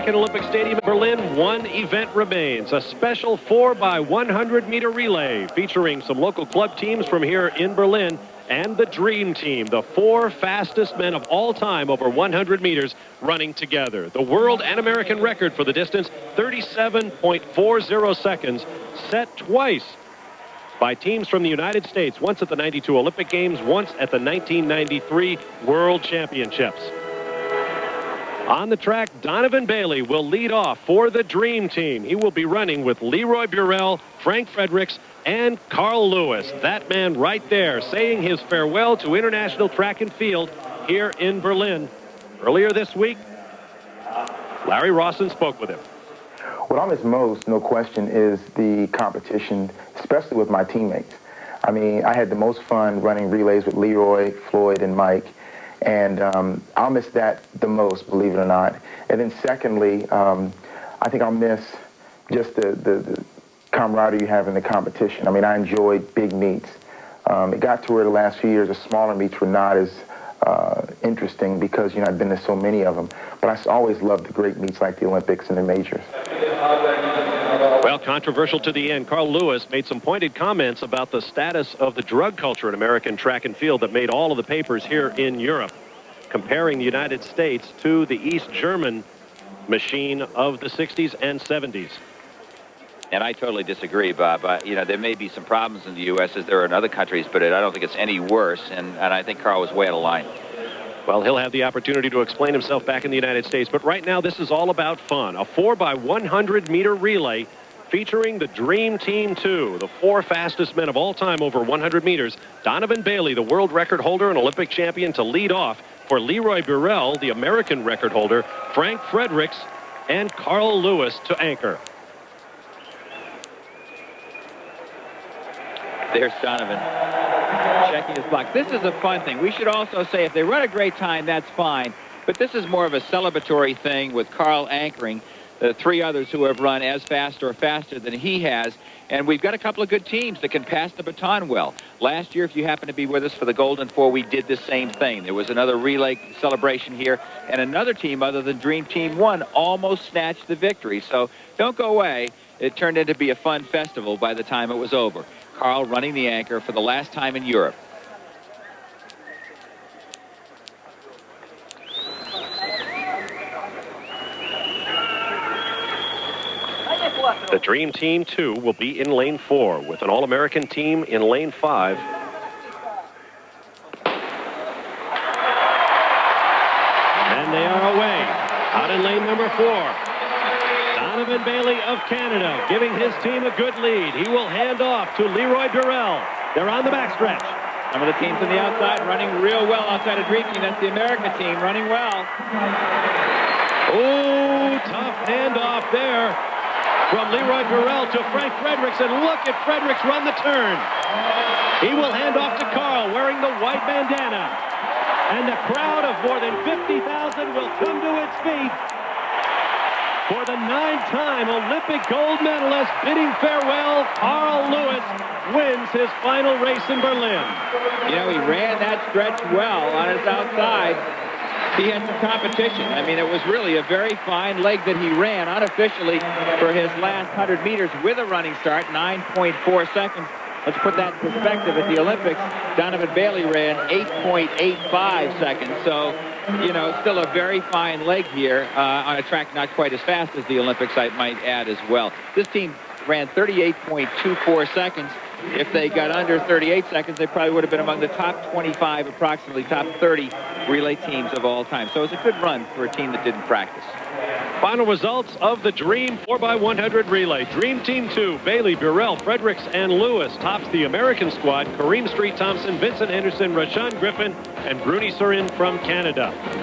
Back in Olympic Stadium in Berlin, one event remains. A special 4x100 meter relay featuring some local club teams from here in Berlin and the Dream Team, the four fastest men of all time over 100 meters running together. The world and American record for the distance, 37.40 seconds, set twice by teams from the United States, once at the 92 Olympic Games, once at the 1993 World Championships. On the track, Donovan Bailey will lead off for the Dream Team. He will be running with Leroy Burrell, Frank Fredericks, and Carl Lewis. That man right there saying his farewell to international track and field here in Berlin. Earlier this week, Larry Rawson spoke with him. What I miss most, no question, is the competition, especially with my teammates. I mean, I had the most fun running relays with Leroy, Floyd, and Mike. And I'll miss that the most, believe it or not. And then secondly, I think I'll miss just the camaraderie you have in the competition. I mean, I enjoyed big meets. It got to where the last few years the smaller meets were not as interesting because, you know, I've been to so many of them. But I always loved the great meets like the Olympics and the majors. Well, controversial to the end, Carl Lewis made some pointed comments about the status of the drug culture in American track and field that made all of the papers here in Europe, comparing the United States to the East German machine of the 60s and 70s. And I totally disagree, Bob. You know, there may be some problems in the U.S. as there are in other countries, but I don't think it's any worse, and I think Carl was way out of line. Well, he'll have the opportunity to explain himself back in the United States, but right now this is all about fun. A 4x100 meter relay featuring the Dream Team 2, the four fastest men of all time over 100 meters. Donovan Bailey, the world record holder and Olympic champion, to lead off for Leroy Burrell, the American record holder, Frank Fredericks, and Carl Lewis to anchor. There's Donovan checking his block. This is a fun thing. We should also say if they run a great time, that's fine. But this is more of a celebratory thing with Carl anchoring the three others who have run as fast or faster than he has. And we've got a couple of good teams that can pass the baton well. Last year, if you happen to be with us for the Golden Four, we did the same thing. There was another relay celebration here, and another team other than Dream Team 1 almost snatched the victory. So don't go away. It turned into be a fun festival by the time it was over. Carl running the anchor for the last time in Europe. The Dream Team 2 will be in lane 4 with an All-American team in lane 5. And they are away. Out in lane number 4. Donovan Bailey of Canada giving his team a good lead. He will hand off to Leroy Burrell. They're on the backstretch. Some of the teams on the outside running real well outside of Dream Team. That's the American team running well. Oh, tough handoff there from Leroy Burrell to Frank Fredericks, and look at Fredericks run the turn. He will hand off to Carl wearing the white bandana, and the crowd of more than 50,000 will come to its feet for the 9-time Olympic gold medalist bidding farewell. Carl Lewis wins his final race in Berlin. You know, he ran that stretch well on his outside. He had some competition. I mean, it was really a very fine leg that he ran unofficially for his last 100 meters with a running start, 9.4 seconds. Let's put that in perspective. At the Olympics, Donovan Bailey ran 8.85 seconds. So, you know, still a very fine leg here on a track not quite as fast as the Olympics, I might add as well. This team ran 38.24 seconds. If they got under 38 seconds, they probably would have been among the top 25, approximately top 30 relay teams of all time. So it was a good run for a team that didn't practice. Final results of the Dream 4x100 relay. Dream Team 2, Bailey, Burrell, Fredericks, and Lewis tops the American squad. Kareem Street Thompson, Vincent Henderson, Rashawn Griffin, and Bruni Surin from Canada.